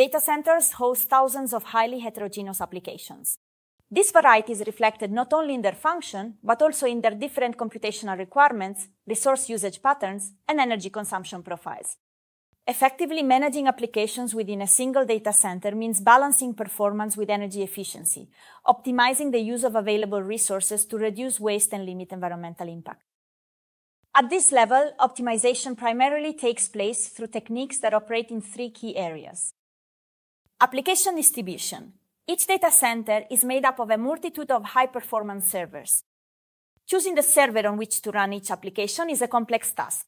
Data centers host thousands of highly heterogeneous applications. This variety is reflected not only in their function, but also in their different computational requirements, resource usage patterns, and energy consumption profiles. Effectively managing applications within a single data center means balancing performance with energy efficiency, optimizing the use of available resources to reduce waste and limit environmental impact. At this level, optimization primarily takes place through techniques that operate in three key areas. Application distribution. Each data center is made up of a multitude of high-performance servers. Choosing the server on which to run each application is a complex task.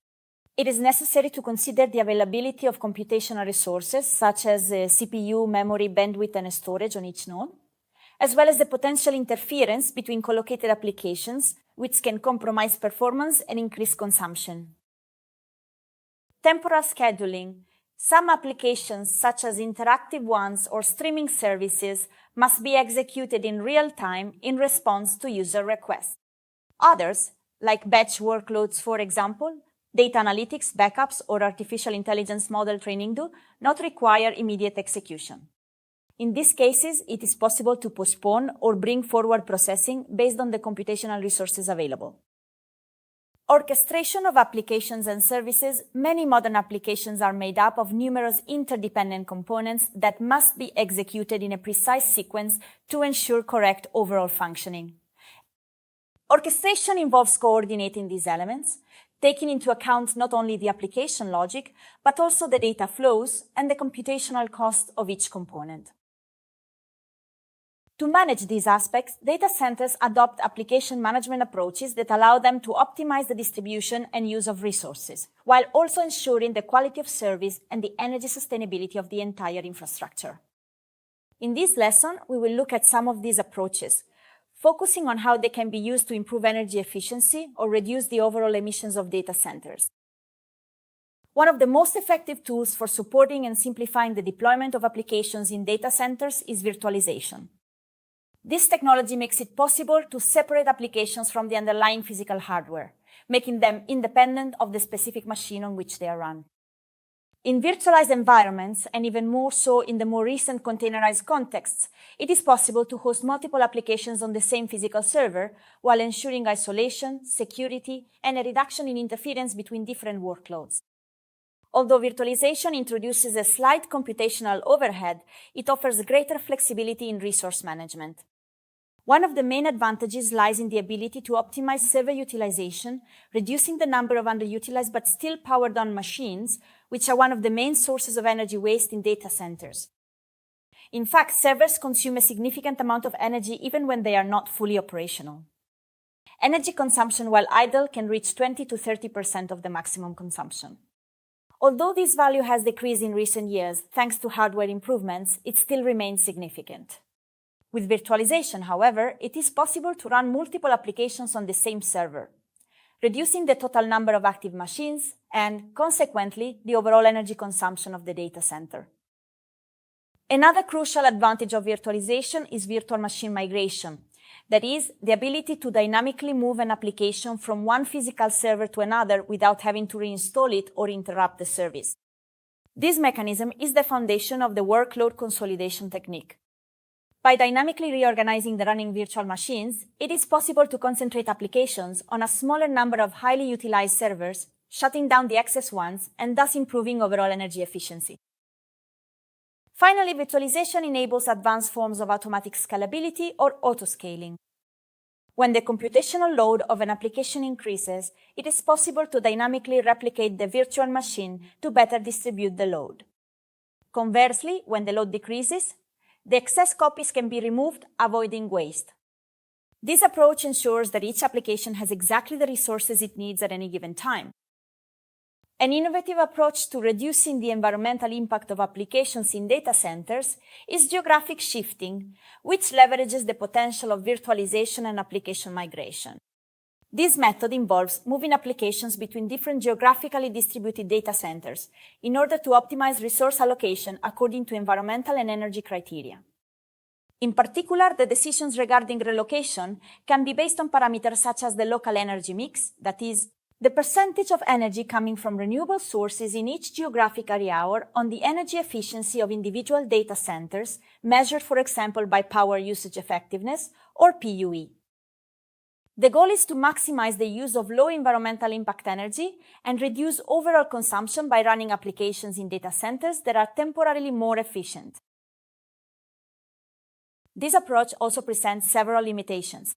It is necessary to consider the availability of computational resources, such as CPU, memory, bandwidth, and storage on each node, as well as the potential interference between collocated applications, which can compromise performance and increase consumption. Temporal scheduling. Some applications, such as interactive ones or streaming services, must be executed in real time in response to user requests. Others, like batch workloads, for example, data analytics, backups, or artificial intelligence model training do not require immediate execution. In these cases, it is possible to postpone or bring forward processing based on the computational resources available. Orchestration of applications and services. Many modern applications are made up of numerous interdependent components that must be executed in a precise sequence to ensure correct overall functioning. Orchestration involves coordinating these elements, taking into account not only the application logic, but also the data flows and the computational cost of each component. To manage these aspects, data centers adopt application management approaches that allow them to optimize the distribution and use of resources, while also ensuring the quality of service and the energy sustainability of the entire infrastructure. In this lesson, we will look at some of these approaches, focusing on how they can be used to improve energy efficiency or reduce the overall emissions of data centers. One of the most effective tools for supporting and simplifying the deployment of applications in data centers is virtualization. This technology makes it possible to separate applications from the underlying physical hardware, making them independent of the specific machine on which they are run. In virtualized environments, and even more so in the more recent containerized contexts, it is possible to host multiple applications on the same physical server while ensuring isolation, security, and a reduction in interference between different workloads. Although virtualization introduces a slight computational overhead, it offers greater flexibility in resource management. One of the main advantages lies in the ability to optimize server utilization, reducing the number of underutilized but still powered-on machines, which are one of the main sources of energy waste in data centers. In fact, servers consume a significant amount of energy even when they are not fully operational. Energy consumption while idle can reach 20 to 30% of the maximum consumption. Although this value has decreased in recent years thanks to hardware improvements, it still remains significant. With virtualization, however, it is possible to run multiple applications on the same server, reducing the total number of active machines and, consequently, the overall energy consumption of the data center. Another crucial advantage of virtualization is virtual machine migration. That is, the ability to dynamically move an application from one physical server to another without having to reinstall it or interrupt the service. This mechanism is the foundation of the workload consolidation technique. By dynamically reorganizing the running virtual machines, it is possible to concentrate applications on a smaller number of highly utilized servers, shutting down the excess ones and thus improving overall energy efficiency. Finally, virtualization enables advanced forms of automatic scalability or autoscaling. When the computational load of an application increases, it is possible to dynamically replicate the virtual machine to better distribute the load. Conversely, when the load decreases, the excess copies can be removed, avoiding waste. This approach ensures that each application has exactly the resources it needs at any given time. An innovative approach to reducing the environmental impact of applications in data centers is geographic shifting, which leverages the potential of virtualization and application migration. This method involves moving applications between different geographically distributed data centers in order to optimize resource allocation according to environmental and energy criteria. In particular, the decisions regarding relocation can be based on parameters such as the local energy mix, that is, the percentage of energy coming from renewable sources in each geographic area or on the energy efficiency of individual data centers, measured, for example, by power usage effectiveness or PUE. The goal is to maximize the use of low environmental impact energy and reduce overall consumption by running applications in data centers that are temporarily more efficient. This approach also presents several limitations.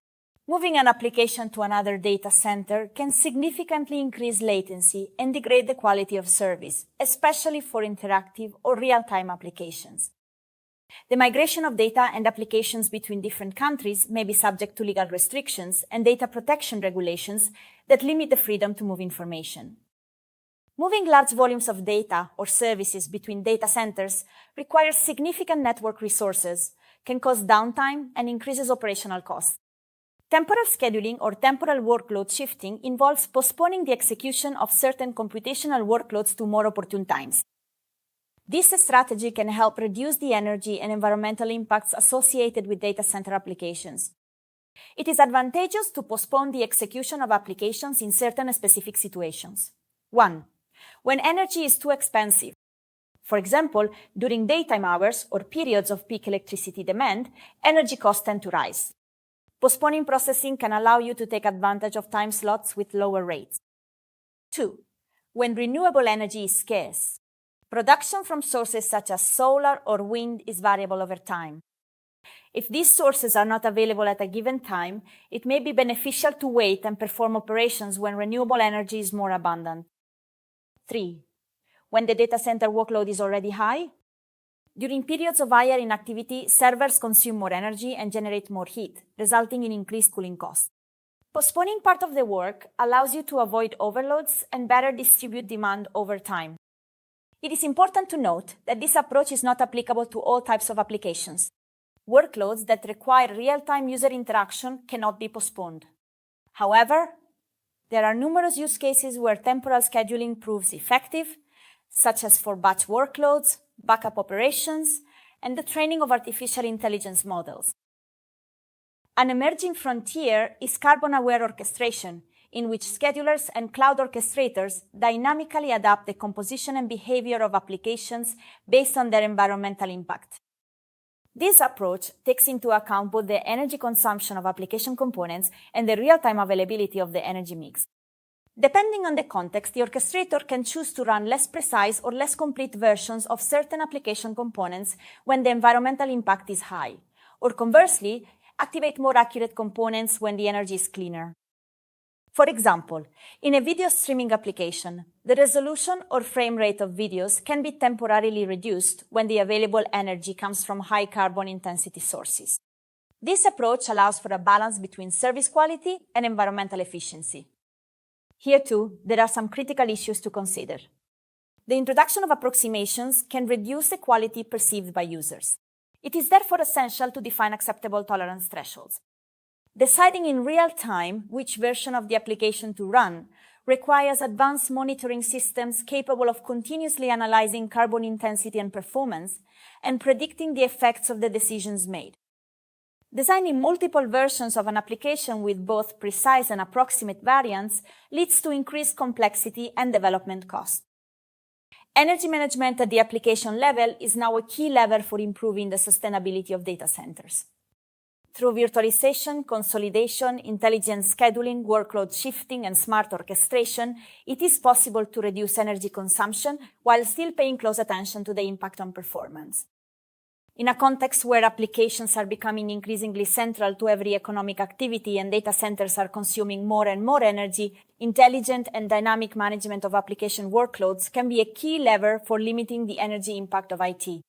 Moving an application to another data center can significantly increase latency and degrade the quality of service, especially for interactive or real-time applications. The migration of data and applications between different countries may be subject to legal restrictions and data protection regulations that limit the freedom to move information. Moving large volumes of data or services between data centers requires significant network resources, can cause downtime, and increases operational costs. Temporal scheduling or temporal workload shifting involves postponing the execution of certain computational workloads to more opportune times. This strategy can help reduce the energy and environmental impacts associated with data center applications. It is advantageous to postpone the execution of applications in certain specific situations. 1. When energy is too expensive. For example, during daytime hours or periods of peak electricity demand, energy costs tend to rise. Postponing processing can allow you to take advantage of time slots with lower rates. 2. When renewable energy is scarce. Production from sources such as solar or wind is variable over time. If these sources are not available at a given time, it may be beneficial to wait and perform operations when renewable energy is more abundant. 3. When the data center workload is already high. During periods of higher inactivity, servers consume more energy and generate more heat, resulting in increased cooling costs. Postponing part of the work allows you to avoid overloads and better distribute demand over time. It is important to note that this approach is not applicable to all types of applications. Workloads that require real-time user interaction cannot be postponed. However, there are numerous use cases where temporal scheduling proves effective, such as for batch workloads, backup operations, and the training of artificial intelligence models. An emerging frontier is carbon-aware orchestration, in which schedulers and cloud orchestrators dynamically adapt the composition and behavior of applications based on their environmental impact. This approach takes into account both the energy consumption of application components and the real-time availability of the energy mix. Depending on the context, the orchestrator can choose to run less precise or less complete versions of certain application components when the environmental impact is high, or conversely, activate more accurate components when the energy is cleaner. For example, in a video streaming application, the resolution or frame rate of videos can be temporarily reduced when the available energy comes from high carbon intensity sources. This approach allows for a balance between service quality and environmental efficiency. Here too, there are some critical issues to consider. The introduction of approximations can reduce the quality perceived by users. It is therefore essential to define acceptable tolerance thresholds. Deciding in real time which version of the application to run requires advanced monitoring systems capable of continuously analyzing carbon intensity and performance and predicting the effects of the decisions made. Designing multiple versions of an application with both precise and approximate variants leads to increased complexity and development costs. Energy management at the application level is now a key lever for improving the sustainability of data centers. Through virtualization, consolidation, intelligent scheduling, workload shifting, and smart orchestration, it is possible to reduce energy consumption while still paying close attention to the impact on performance. In a context where applications are becoming increasingly central to every economic activity and data centers are consuming more and more energy, intelligent and dynamic management of application workloads can be a key lever for limiting the energy impact of IT.